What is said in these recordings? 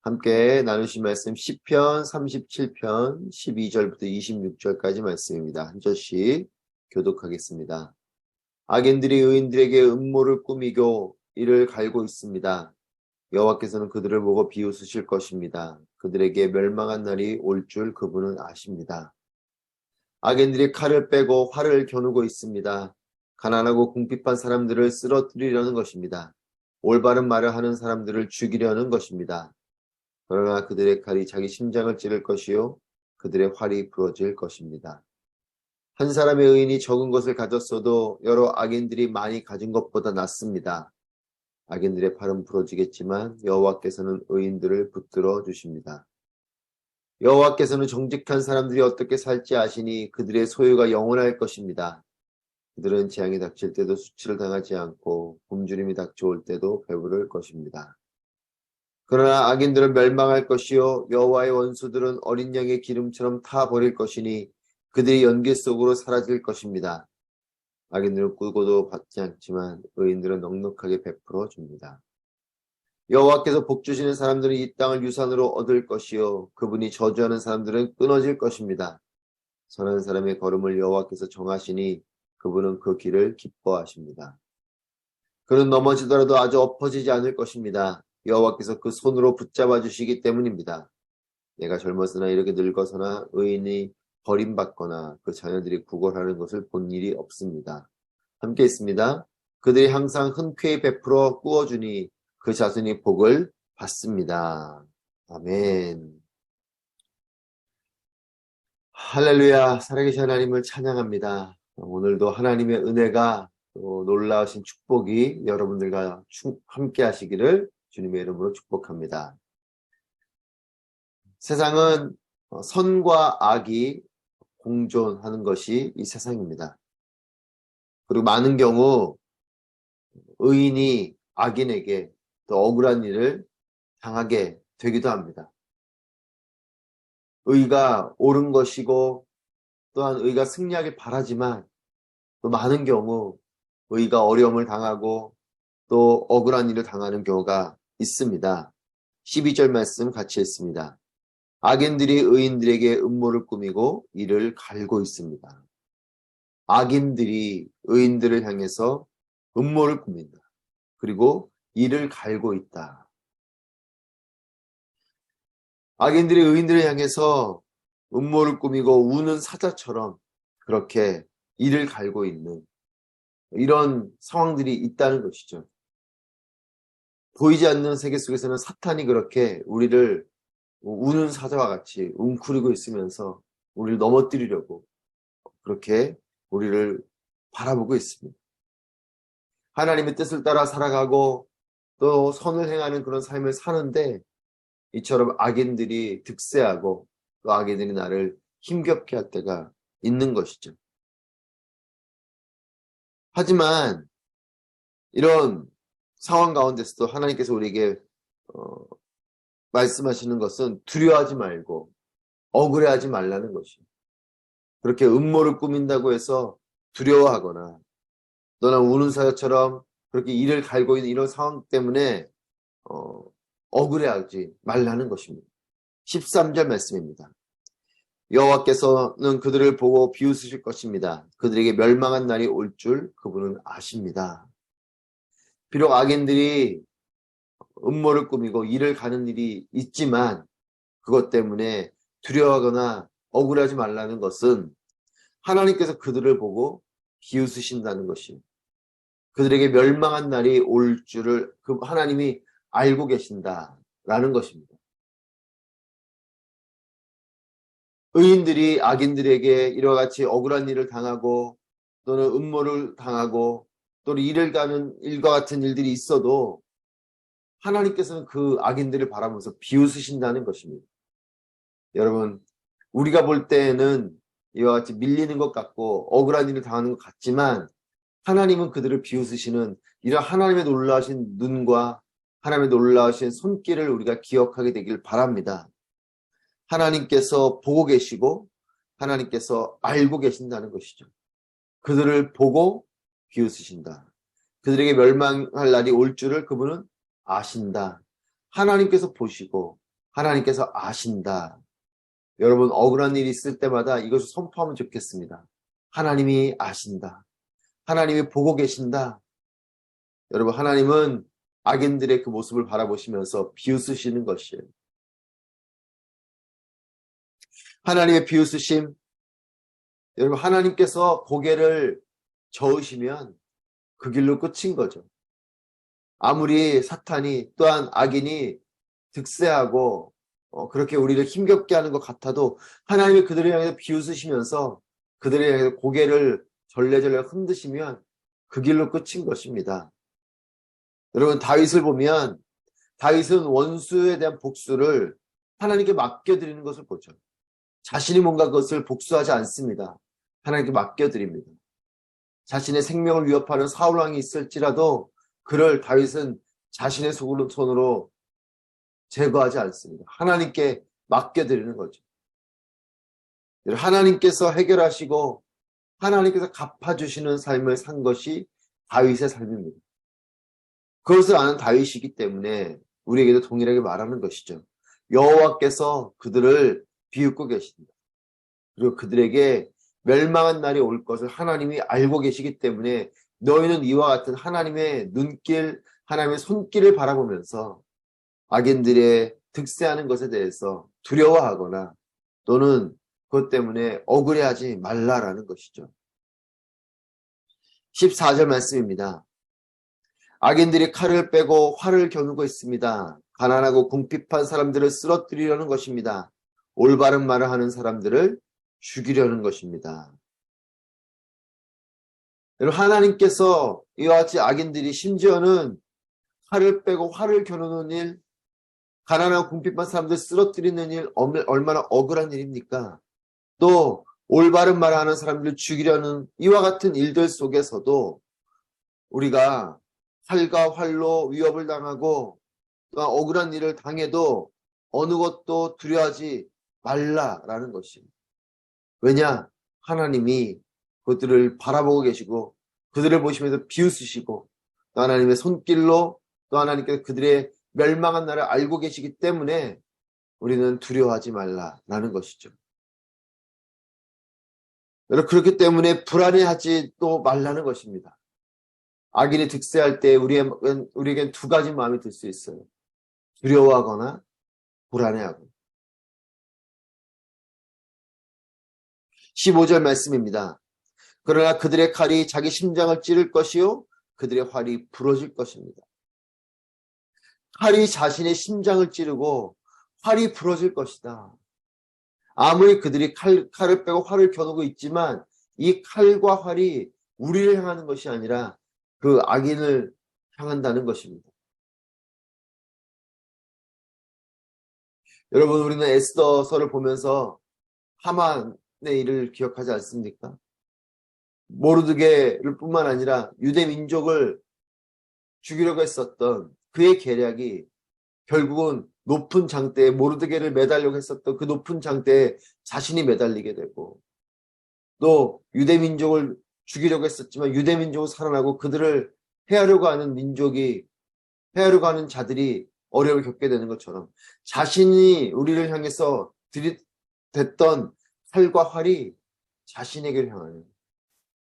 함께 나누신 말씀 시편 37편 12절부터 26절까지 말씀입니다. 한 절씩 교독하겠습니다. 악인들이 의인들에게 음모를 꾸미고 이를 갈고 있습니다. 여호와께서는 그들을 보고 비웃으실 것입니다. 그들에게 멸망한 날이 올 줄 그분은 아십니다. 악인들이 칼을 빼고 활을 겨누고 있습니다. 가난하고 궁핍한 사람들을 쓰러뜨리려는 것입니다. 올바른 말을 하는 사람들을 죽이려는 것입니다. 그러나 그들의 칼이 자기 심장을 찌를 것이요 그들의 활이 부러질 것입니다. 한 사람의 의인이 적은 것을 가졌어도 여러 악인들이 많이 가진 것보다 낫습니다. 악인들의 팔은 부러지겠지만 여호와께서는 의인들을 붙들어 주십니다. 여호와께서는 정직한 사람들이 어떻게 살지 아시니 그들의 소유가 영원할 것입니다. 그들은 재앙이 닥칠 때도 수치를 당하지 않고 굶주림이 닥쳐올 때도 배부를 것입니다. 그러나 악인들은 멸망할 것이요 여호와의 원수들은 어린 양의 기름처럼 타버릴 것이니 그들이 연기 속으로 사라질 것입니다. 악인들은 꾸고도 받지 않지만 의인들은 넉넉하게 베풀어 줍니다. 여호와께서 복 주시는 사람들은 이 땅을 유산으로 얻을 것이요 그분이 저주하는 사람들은 끊어질 것입니다. 선한 사람의 걸음을 여호와께서 정하시니 그분은 그 길을 기뻐하십니다. 그는 넘어지더라도 아주 엎어지지 않을 것입니다. 여호와께서 그 손으로 붙잡아 주시기 때문입니다. 내가 젊었으나 이렇게 늙어서나 의인이 버림받거나 그 자녀들이 구걸하는 것을 본 일이 없습니다. 함께 있습니다. 그들이 항상 흔쾌히 베풀어 꾸어주니 그 자손이 복을 받습니다. 아멘. 할렐루야. 살아계신 하나님을 찬양합니다. 오늘도 하나님의 은혜가 또 놀라우신 축복이 여러분들과 함께 하시기를 주님의 이름으로 축복합니다. 세상은 선과 악이 공존하는 것이 이 세상입니다. 그리고 많은 경우 의인이 악인에게 또 억울한 일을 당하게 되기도 합니다. 의가 옳은 것이고 또한 의가 승리하길 바라지만 또 많은 경우 의가 어려움을 당하고 또 억울한 일을 당하는 경우가 있습니다. 12절 말씀 같이 읽습니다. 악인들이 의인들에게 음모를 꾸미고 이를 갈고 있습니다. 악인들이 의인들을 향해서 음모를 꾸민다. 그리고 이를 갈고 있다. 악인들이 의인들을 향해서 음모를 꾸미고 우는 사자처럼 그렇게 이를 갈고 있는 이런 상황들이 있다는 것이죠. 보이지 않는 세계 속에서는 사탄이 그렇게 우리를 우는 사자와 같이 웅크리고 있으면서 우리를 넘어뜨리려고 그렇게 우리를 바라보고 있습니다. 하나님의 뜻을 따라 살아가고 또 선을 행하는 그런 삶을 사는데 이처럼 악인들이 득세하고 또 악인들이 나를 힘겹게 할 때가 있는 것이죠. 하지만 이런 상황 가운데서도 하나님께서 우리에게 말씀하시는 것은 두려워하지 말고 억울해하지 말라는 것이에요. 그렇게 음모를 꾸민다고 해서 두려워하거나 또는 우는 사자처럼 그렇게 이를 갈고 있는 이런 상황 때문에 억울해하지 말라는 것입니다. 13절 말씀입니다. 여호와께서는 그들을 보고 비웃으실 것입니다. 그들에게 멸망한 날이 올 줄 그분은 아십니다. 비록 악인들이 음모를 꾸미고 일을 가는 일이 있지만 그것 때문에 두려워하거나 억울하지 말라는 것은 하나님께서 그들을 보고 비웃으신다는 것이에요. 그들에게 멸망한 날이 올 줄을 그 하나님이 알고 계신다라는 것입니다. 의인들이 악인들에게 이와 같이 억울한 일을 당하고 또는 음모를 당하고 또는 일을 가는 일과 같은 일들이 있어도 하나님께서는 그 악인들을 바라보면서 비웃으신다는 것입니다. 여러분, 우리가 볼 때에는 이와 같이 밀리는 것 같고 억울한 일을 당하는 것 같지만 하나님은 그들을 비웃으시는 이런 하나님의 놀라우신 눈과 하나님의 놀라우신 손길을 우리가 기억하게 되길 바랍니다. 하나님께서 보고 계시고 하나님께서 알고 계신다는 것이죠. 그들을 보고 비웃으신다. 그들에게 멸망할 날이 올 줄을 그분은 아신다. 하나님께서 보시고 하나님께서 아신다. 여러분 억울한 일이 있을 때마다 이것을 선포하면 좋겠습니다. 하나님이 아신다. 하나님이 보고 계신다. 여러분 하나님은 악인들의 그 모습을 바라보시면서 비웃으시는 것이에요. 하나님의 비웃으심, 여러분 하나님께서 고개를 저으시면 그 길로 끝인 거죠. 아무리 사탄이 또한 악인이 득세하고 그렇게 우리를 힘겹게 하는 것 같아도 하나님이 그들을 향해서 비웃으시면서 그들을 향해서 고개를 절레절레 흔드시면 그 길로 끝인 것입니다. 여러분 다윗을 보면 다윗은 원수에 대한 복수를 하나님께 맡겨드리는 것을 보죠. 자신이 뭔가 그것을 복수하지 않습니다. 하나님께 맡겨드립니다. 자신의 생명을 위협하는 사울왕이 있을지라도 그를 다윗은 자신의 손으로 제거하지 않습니다. 하나님께 맡겨드리는 거죠. 하나님께서 해결하시고 하나님께서 갚아주시는 삶을 산 것이 다윗의 삶입니다. 그것을 아는 다윗이기 때문에 우리에게도 동일하게 말하는 것이죠. 여호와께서 그들을 비웃고 계신다. 그리고 그들에게 멸망한 날이 올 것을 하나님이 알고 계시기 때문에 너희는 이와 같은 하나님의 눈길, 하나님의 손길을 바라보면서 악인들의 득세하는 것에 대해서 두려워하거나 또는 그것 때문에 억울해하지 말라라는 것이죠. 14절 말씀입니다. 악인들이 칼을 빼고 활을 겨누고 있습니다. 가난하고 궁핍한 사람들을 쓰러뜨리려는 것입니다. 올바른 말을 하는 사람들을 죽이려는 것입니다. 여러분 하나님께서 이와 같이 악인들이 심지어는 칼을 빼고 활을 겨누는 일, 가난하고 궁핍한 사람들 쓰러뜨리는 일 얼마나 억울한 일입니까? 또 올바른 말을 하는 사람들을 죽이려는 이와 같은 일들 속에서도 우리가 칼과 활로 위협을 당하고 또 억울한 일을 당해도 어느 것도 두려워하지 말라라는 것입니다. 왜냐? 하나님이 그들을 바라보고 계시고 그들을 보시면서 비웃으시고 또 하나님의 손길로 또 하나님께서 그들의 멸망한 날을 알고 계시기 때문에 우리는 두려워하지 말라라는 것이죠. 여러분 그렇기 때문에 불안해하지 또 말라는 것입니다. 악인이 득세할 때 우리에겐 두 가지 마음이 들 수 있어요. 두려워하거나 불안해하고. 15절 말씀입니다. 그러나 그들의 칼이 자기 심장을 찌를 것이요 그들의 활이 부러질 것입니다. 칼이 자신의 심장을 찌르고 활이 부러질 것이다. 아무리 그들이 칼을 빼고 활을 겨누고 있지만 이 칼과 활이 우리를 향하는 것이 아니라 그 악인을 향한다는 것입니다. 여러분 우리는 에스더서를 보면서 하만의 일을 기억하지 않습니까? 모르드게를 뿐만 아니라 유대 민족을 죽이려고 했었던 그의 계략이 결국은 높은 장대에 모르드게를 매달려고 했었던 그 높은 장대에 자신이 매달리게 되고 또 유대 민족을 죽이려고 했었지만 유대 민족은 살아나고 그들을 해하려고 하는 해하려고 하는 자들이 어려움을 겪게 되는 것처럼 자신이 우리를 향해서 들이댔던 칼과 활이 자신에게 향하는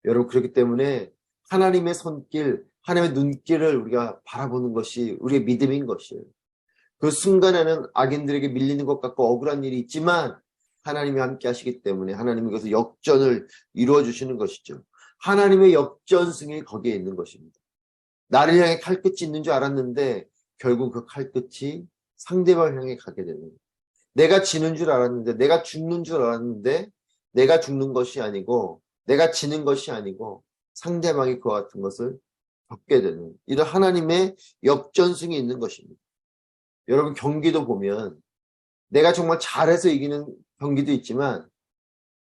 여러분 그렇기 때문에 하나님의 손길, 하나님의 눈길을 우리가 바라보는 것이 우리의 믿음인 것이에요. 그 순간에는 악인들에게 밀리는 것 같고 억울한 일이 있지만 하나님이 함께 하시기 때문에 하나님이 그것을 역전을 이루어 주시는 것이죠. 하나님의 역전승이 거기에 있는 것입니다. 나를 향해 칼끝이 있는 줄 알았는데 결국 그 칼끝이 상대방을 향해 가게 되는 거예요. 내가 지는 줄 알았는데 내가 죽는 줄 알았는데 내가 죽는 것이 아니고 내가 지는 것이 아니고 상대방이 그와 같은 것을 겪게 되는 이런 하나님의 역전승이 있는 것입니다. 여러분 경기도 보면 내가 정말 잘해서 이기는 경기도 있지만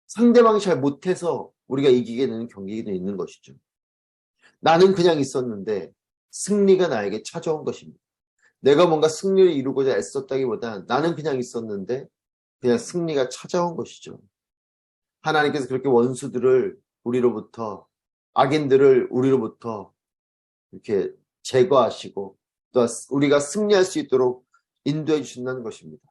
상대방이 잘 못해서 우리가 이기게 되는 경기도 있는 것이죠. 나는 그냥 있었는데 승리가 나에게 찾아온 것입니다. 내가 뭔가 승리를 이루고자 애썼다기보다 나는 그냥 있었는데 그냥 승리가 찾아온 것이죠. 하나님께서 그렇게 원수들을 우리로부터 악인들을 우리로부터 이렇게 제거하시고 또 우리가 승리할 수 있도록 인도해 주신다는 것입니다.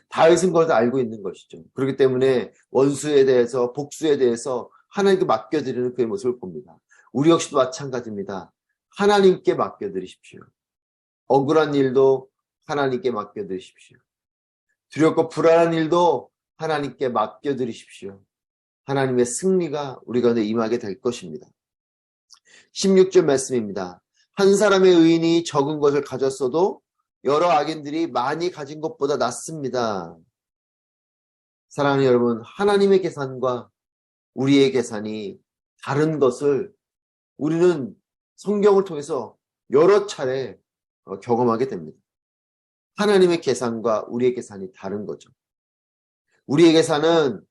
다윗은 그걸 다 알고 있는 것이죠. 그렇기 때문에 원수에 대해서, 복수에 대해서 하나님께 맡겨드리는 그의 모습을 봅니다. 우리 역시도 마찬가지입니다. 하나님께 맡겨드리십시오. 억울한 일도 하나님께 맡겨드리십시오. 두렵고 불안한 일도 하나님께 맡겨드리십시오. 하나님의 승리가 우리 가운데 임하게 될 것입니다. 16절 말씀입니다. 한 사람의 의인이 적은 것을 가졌어도 여러 악인들이 많이 가진 것보다 낫습니다. 사랑하는 여러분, 하나님의 계산과 우리의 계산이 다른 것을 우리는 성경을 통해서 여러 차례 경험하게 됩니다. 하나님의 계산과 우리의 계산이 다른 거죠. 우리의 계산은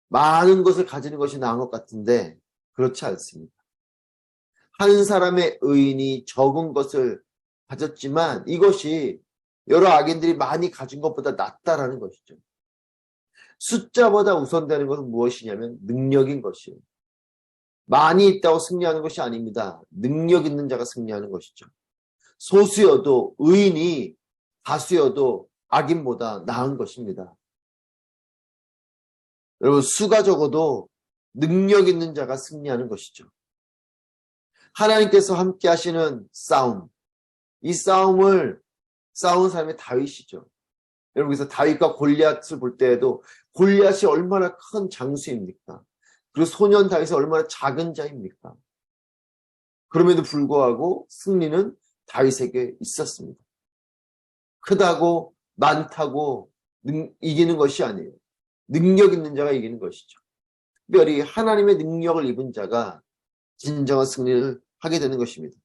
많은 것을 가지는 것이 나은 것 같은데 그렇지 않습니다. 한 사람의 의인이 적은 것을 가졌지만 이것이 여러 악인들이 많이 가진 것보다 낫다라는 것이죠. 숫자보다 우선되는 것은 무엇이냐면 능력인 것이에요. 많이 있다고 승리하는 것이 아닙니다. 능력 있는 자가 승리하는 것이죠. 소수여도 의인이 다수여도 악인보다 나은 것입니다. 여러분, 수가 적어도 능력 있는 자가 승리하는 것이죠. 하나님께서 함께 하시는 싸움, 이 싸움을 싸운 사람이 다윗이죠. 여러분, 그래서 다윗과 골리앗을 볼 때에도 골리앗이 얼마나 큰 장수입니까? 그리고 소년 다윗이 얼마나 작은 자입니까? 그럼에도 불구하고 승리는 다윗에게 있었습니다. 크다고 많다고 이기는 것이 아니에요. 능력 있는 자가 이기는 것이죠. 특별히 하나님의 능력을 입은 자가 진정한 승리를 하게 되는 것입니다.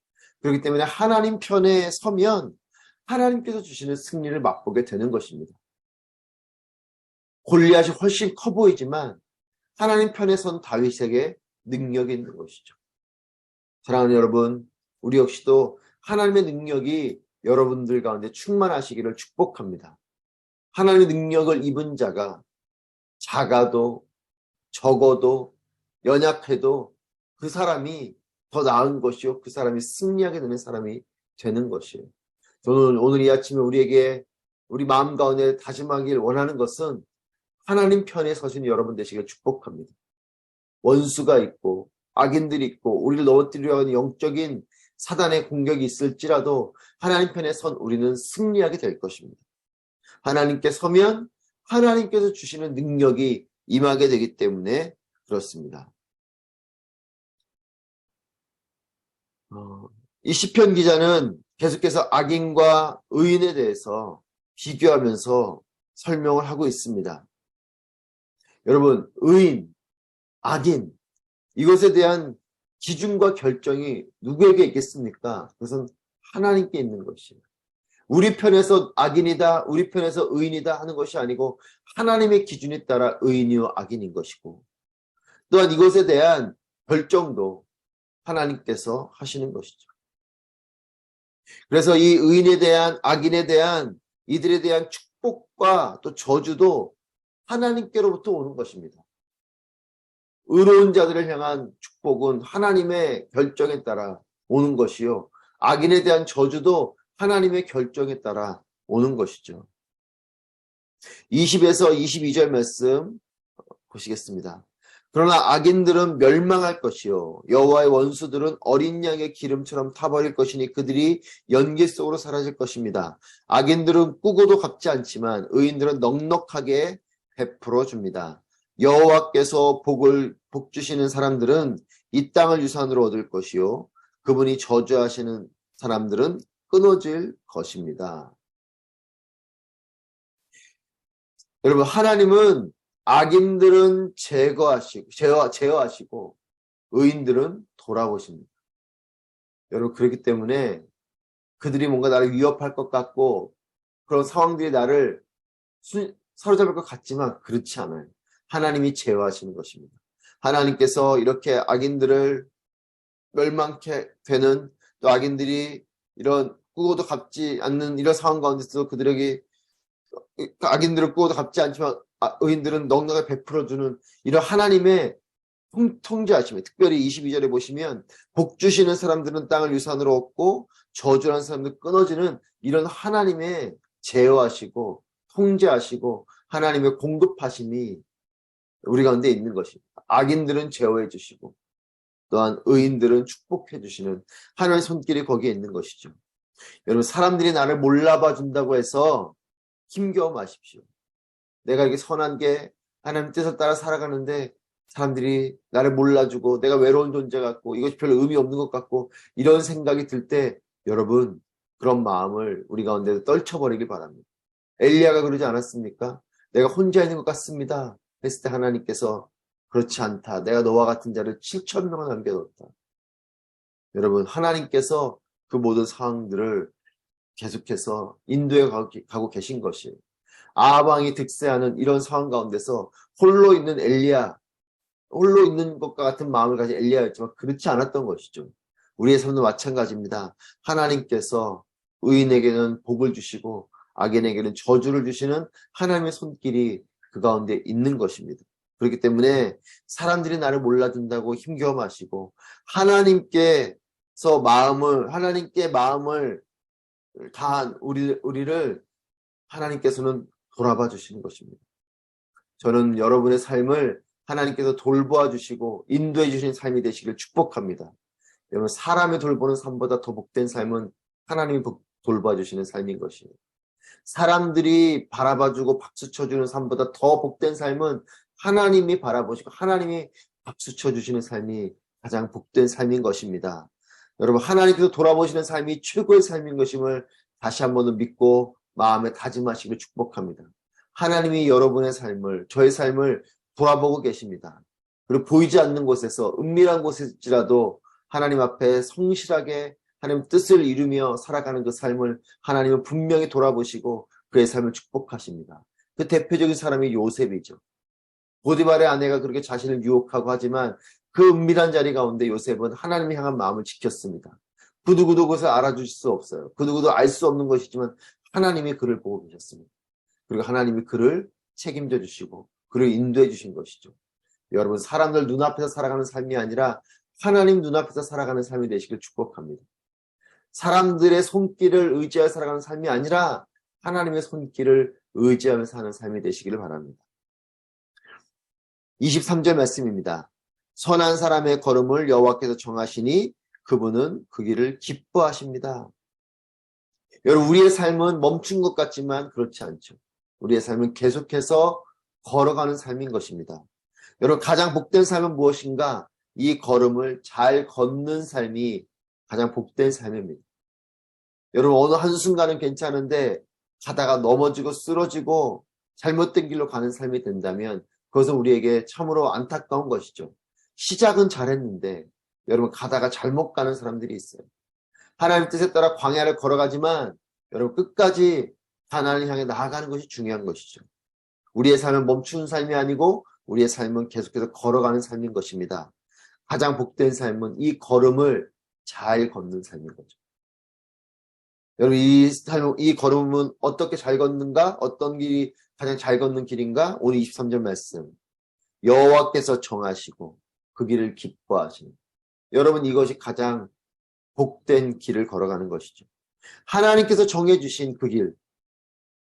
그렇기 때문에 하나님 편에 서면 하나님께서 주시는 승리를 맛보게 되는 것입니다. 골리앗이 훨씬 커 보이지만 하나님 편에 선 다윗에게 능력이 있는 것이죠. 사랑하는 여러분, 우리 역시도 하나님의 능력이 여러분들 가운데 충만하시기를 축복합니다. 하나님의 능력을 입은 자가 작아도 적어도 연약해도 그 사람이 더 나은 것이요, 그 사람이 승리하게 되는 사람이 되는 것이에요. 저는 오늘 이 아침에 우리 마음 가운데 다짐하길 원하는 것은 하나님 편에 서신 여러분 되시길 축복합니다. 원수가 있고 악인들이 있고 우리를 넘어뜨리려 하는 영적인 사단의 공격이 있을지라도 하나님 편에 선 우리는 승리하게 될 것입니다. 하나님께 서면 하나님께서 주시는 능력이 임하게 되기 때문에 그렇습니다. 이 시편 기자는 계속해서 악인과 의인에 대해서 비교하면서 설명을 하고 있습니다. 여러분, 의인, 악인, 이것에 대한 기준과 결정이 누구에게 있겠습니까? 그것은 하나님께 있는 것이에요. 우리 편에서 악인이다, 우리 편에서 의인이다 하는 것이 아니고 하나님의 기준에 따라 의인이요 악인인 것이고, 또한 이것에 대한 결정도 하나님께서 하시는 것이죠. 그래서 이 의인에 대한, 악인에 대한, 이들에 대한 축복과 또 저주도 하나님께로부터 오는 것입니다. 의로운 자들을 향한 축복은 하나님의 결정에 따라 오는 것이요, 악인에 대한 저주도 하나님의 결정에 따라 오는 것이죠. 20에서 22절 말씀 보시겠습니다. 그러나 악인들은 멸망할 것이요 여호와의 원수들은 어린 양의 기름처럼 타버릴 것이니 그들이 연기 속으로 사라질 것입니다. 악인들은 꾸고도 갚지 않지만 의인들은 넉넉하게 베풀어 줍니다. 여호와께서 복 주시는 사람들은 이 땅을 유산으로 얻을 것이요 그분이 저주하시는 사람들은 끊어질 것입니다. 여러분, 하나님은 악인들은 제어하시고 의인들은 돌아보십니다. 여러분, 그렇기 때문에 그들이 뭔가 나를 위협할 것 같고 그런 상황들이 나를 사로잡을 것 같지만 그렇지 않아요. 하나님이 제어하시는 것입니다. 하나님께서 이렇게 악인들을 멸망케 되는, 또 악인들이 이런 꾸고도 갚지 않는 이런 상황 가운데서 그들에게 악인들은 꾸고도 갚지 않지만 의인들은 넉넉하게 베풀어주는 이런 하나님의 통제하심에, 특별히 22절에 보시면 복 주시는 사람들은 땅을 유산으로 얻고 저주하는 사람들은 끊어지는 이런 하나님의 제어하시고 통제하시고 하나님의 공급하심이 우리 가운데 있는 것입니다. 악인들은 제어해 주시고 또한 의인들은 축복해 주시는 하나님의 손길이 거기에 있는 것이죠. 여러분, 사람들이 나를 몰라봐 준다고 해서 힘겨워 마십시오. 내가 이렇게 선한 게 하나님 뜻을 따라 살아가는데 사람들이 나를 몰라주고 내가 외로운 존재 같고 이것이 별로 의미 없는 것 같고 이런 생각이 들 때 여러분, 그런 마음을 우리 가운데 떨쳐버리길 바랍니다. 엘리야가 그러지 않았습니까? 내가 혼자 있는 것 같습니다 했을 때 하나님께서 그렇지 않다. 내가 너와 같은 자를 7,000명을 남겨뒀다. 여러분, 하나님께서 그 모든 상황들을 계속해서 인도해 가고 계신 것이에요. 아합 왕이 득세하는 이런 상황 가운데서 홀로 있는 엘리야, 홀로 있는 것과 같은 마음을 가진 엘리야였지만 그렇지 않았던 것이죠. 우리의 삶도 마찬가지입니다. 하나님께서 의인에게는 복을 주시고 악인에게는 저주를 주시는 하나님의 손길이 그 가운데 있는 것입니다. 그렇기 때문에 사람들이 나를 몰라준다고 힘겨워 마시고 하나님께 마음을 다한 우리를 하나님께서는 돌아봐 주시는 것입니다. 저는 여러분의 삶을 하나님께서 돌보아 주시고 인도해 주시는 삶이 되시길 축복합니다. 여러분, 사람이 돌보는 삶보다 더 복된 삶은 하나님이 돌봐 주시는 삶인 것이에요. 사람들이 바라봐주고 박수 쳐주는 삶보다 더 복된 삶은 하나님이 바라보시고 하나님이 박수 쳐주시는 삶이 가장 복된 삶인 것입니다. 여러분, 하나님께서 돌아보시는 삶이 최고의 삶인 것임을 다시 한번 믿고 마음에 다짐하시길 축복합니다. 하나님이 여러분의 삶을, 저의 삶을 돌아보고 계십니다. 그리고 보이지 않는 곳에서, 은밀한 곳일지라도 하나님 앞에 성실하게 하나님 뜻을 이루며 살아가는 그 삶을 하나님은 분명히 돌아보시고 그의 삶을 축복하십니다. 그 대표적인 사람이 요셉이죠. 보디발의 아내가 그렇게 자신을 유혹하고 하지만 그 은밀한 자리 가운데 요셉은 하나님을 향한 마음을 지켰습니다. 그 누구도 그것을 알아주실 수 없어요. 그 누구도 알 수 없는 것이지만 하나님이 그를 보고 계셨습니다. 그리고 하나님이 그를 책임져 주시고 그를 인도해 주신 것이죠. 여러분, 사람들 눈앞에서 살아가는 삶이 아니라 하나님 눈앞에서 살아가는 삶이 되시길 축복합니다. 사람들의 손길을 의지하여 살아가는 삶이 아니라 하나님의 손길을 의지하며 사는 삶이 되시기를 바랍니다. 23절 말씀입니다. 선한 사람의 걸음을 여호와께서 정하시니 그분은 그 길을 기뻐하십니다. 여러분, 우리의 삶은 멈춘 것 같지만 그렇지 않죠. 우리의 삶은 계속해서 걸어가는 삶인 것입니다. 여러분, 가장 복된 삶은 무엇인가? 이 걸음을 잘 걷는 삶이 가장 복된 삶입니다. 여러분, 어느 한순간은 괜찮은데 가다가 넘어지고 쓰러지고 잘못된 길로 가는 삶이 된다면 그것은 우리에게 참으로 안타까운 것이죠. 시작은 잘했는데 여러분, 가다가 잘못 가는 사람들이 있어요. 하나님 뜻에 따라 광야를 걸어가지만 여러분, 끝까지 가나안을 향해 나아가는 것이 중요한 것이죠. 우리의 삶은 멈추는 삶이 아니고 우리의 삶은 계속해서 걸어가는 삶인 것입니다. 가장 복된 삶은 이 걸음을 잘 걷는 삶인 거죠. 여러분, 이 걸음은 어떻게 잘 걷는가? 어떤 길이 가장 잘 걷는 길인가? 오늘 23절 말씀. 여호와께서 정하시고 그 길을 기뻐하시는. 여러분, 이것이 가장 복된 길을 걸어가는 것이죠. 하나님께서 정해주신 그 길,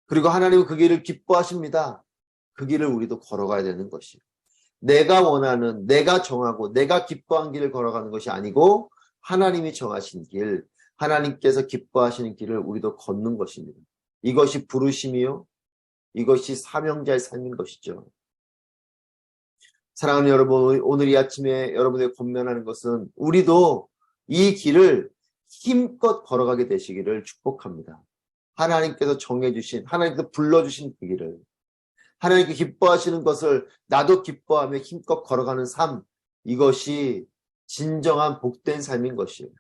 그리고 하나님은 그 길을 기뻐하십니다. 그 길을 우리도 걸어가야 되는 것이에요. 내가 원하는, 내가 정하고 내가 기뻐한 길을 걸어가는 것이 아니고 하나님이 정하신 길, 하나님께서 기뻐하시는 길을 우리도 걷는 것입니다. 이것이 부르심이요, 이것이 사명자의 삶인 것이죠. 사랑하는 여러분, 오늘 이 아침에 여러분에게 권면하는 것은 우리도 이 길을 힘껏 걸어가게 되시기를 축복합니다. 하나님께서 정해주신, 하나님께서 불러주신 그 길을, 하나님께 기뻐하시는 것을 나도 기뻐하며 힘껏 걸어가는 삶, 이것이 진정한 복된 삶인 것이에요.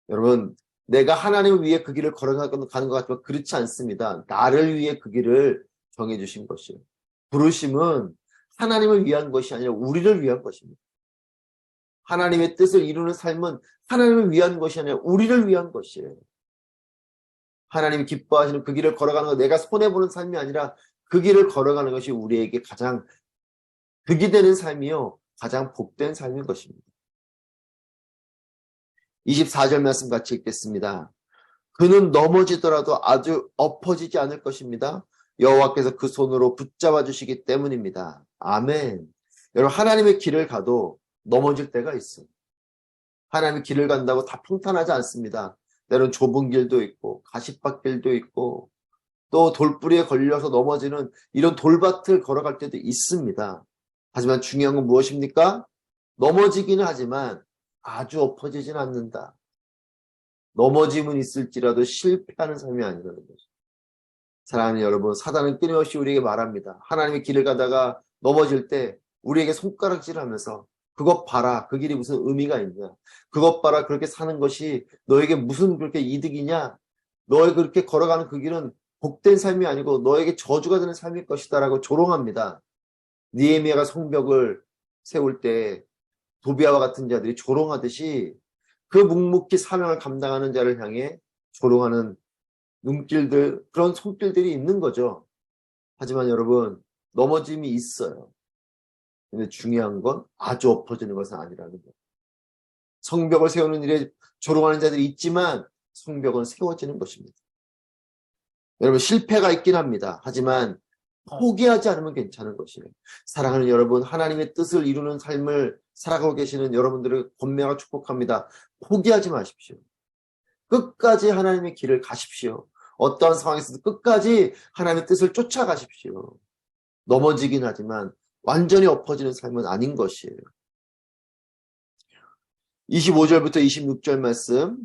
여러분, 내가 하나님을 위해 그 길을 걸어가는 것 같지만 그렇지 않습니다. 나를 위해 그 길을 정해주신 것이에요. 부르심은 하나님을 위한 것이 아니라 우리를 위한 것입니다. 하나님의 뜻을 이루는 삶은 하나님을 위한 것이 아니라 우리를 위한 것이에요. 하나님이 기뻐하시는 그 길을 걸어가는 것, 내가 손해보는 삶이 아니라 그 길을 걸어가는 것이 우리에게 가장 득이 되는 삶이요, 가장 복된 삶인 것입니다. 24절 말씀 같이 읽겠습니다. 그는 넘어지더라도 아주 엎어지지 않을 것입니다. 여호와께서 그 손으로 붙잡아 주시기 때문입니다. 아멘. 여러분, 하나님의 길을 가도 넘어질 때가 있어요. 하나님의 길을 간다고 다 평탄하지 않습니다. 때론 좁은 길도 있고 가시밭길도 있고 또 돌뿌리에 걸려서 넘어지는 이런 돌밭을 걸어갈 때도 있습니다. 하지만 중요한 건 무엇입니까? 넘어지기는 하지만 아주 엎어지진 않는다. 넘어짐은 있을지라도 실패하는 삶이 아니라는 거죠. 사랑하는 여러분, 사단은 끊임없이 우리에게 말합니다. 하나님의 길을 가다가 넘어질 때 우리에게 손가락질하면서 그것 봐라, 그 길이 무슨 의미가 있냐, 그것 봐라, 그렇게 사는 것이 너에게 무슨 그렇게 이득이냐, 너의 그렇게 걸어가는 그 길은 복된 삶이 아니고 너에게 저주가 되는 삶일 것이다 라고 조롱합니다. 느헤미야가 성벽을 세울 때 도비아와 같은 자들이 조롱하듯이 그 묵묵히 사명을 감당하는 자를 향해 조롱하는 눈길들, 그런 손길들이 있는 거죠. 하지만 여러분, 넘어짐이 있어요. 근데 중요한 건 아주 엎어지는 것은 아니라는 거예요. 성벽을 세우는 일에 조롱하는 자들이 있지만 성벽은 세워지는 것입니다. 여러분, 실패가 있긴 합니다. 하지만 포기하지 않으면 괜찮은 것이에요. 사랑하는 여러분, 하나님의 뜻을 이루는 삶을 살아가고 계시는 여러분들을 권면하고 축복합니다. 포기하지 마십시오. 끝까지 하나님의 길을 가십시오. 어떠한 상황에서도 끝까지 하나님의 뜻을 쫓아가십시오. 넘어지긴 하지만 완전히 엎어지는 삶은 아닌 것이에요. 25절부터 26절 말씀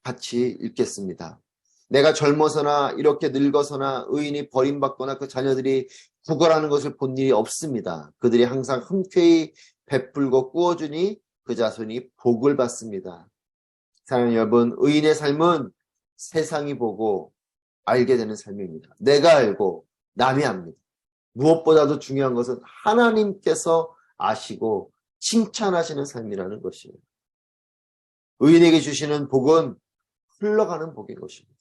같이 읽겠습니다. 내가 젊어서나 이렇게 늙어서나 의인이 버림받거나 그 자녀들이 구걸하는 것을 본 일이 없습니다. 그들이 항상 흔쾌히 베풀고 꾸어주니 그 자손이 복을 받습니다. 사랑하는 여러분, 의인의 삶은 세상이 보고 알게 되는 삶입니다. 내가 알고 남이 압니다. 무엇보다도 중요한 것은 하나님께서 아시고 칭찬하시는 삶이라는 것이에요. 의인에게 주시는 복은 흘러가는 복인 것입니다.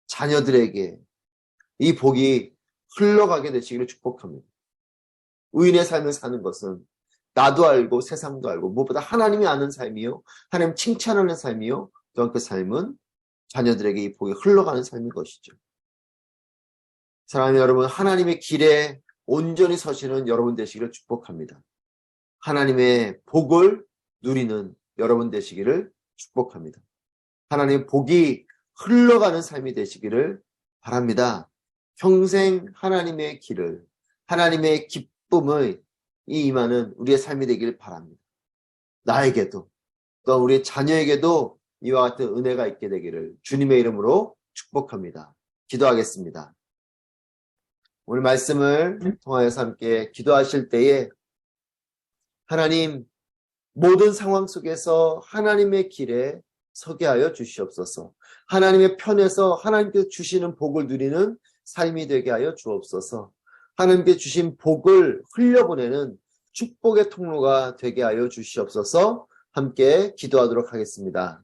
자녀들에게 이 복이 흘러가게 되시기를 축복합니다. 의인의 삶을 사는 것은 나도 알고 세상도 알고 무엇보다 하나님이 아는 삶이요, 하나님 칭찬하는 삶이요, 또한 그 삶은 자녀들에게 이 복이 흘러가는 삶인 것이죠. 사랑하는 여러분, 하나님의 길에 온전히 서시는 여러분 되시기를 축복합니다. 하나님의 복을 누리는 여러분 되시기를 축복합니다. 하나님의 복이 흘러가는 삶이 되시기를 바랍니다. 평생 하나님의 길을, 하나님의 기쁨을 임하는 우리의 삶이 되기를 바랍니다. 나에게도 또 우리 자녀에게도 이와 같은 은혜가 있게 되기를 주님의 이름으로 축복합니다. 기도하겠습니다. 오늘 말씀을 통하여서 함께 기도하실 때에 하나님, 모든 상황 속에서 하나님의 길에 서게 하여 주시옵소서. 하나님의 편에서 하나님께서 주시는 복을 누리는 삶이 되게 하여 주옵소서. 하나님께 주신 복을 흘려보내는 축복의 통로가 되게 하여 주시옵소서. 함께 기도하도록 하겠습니다.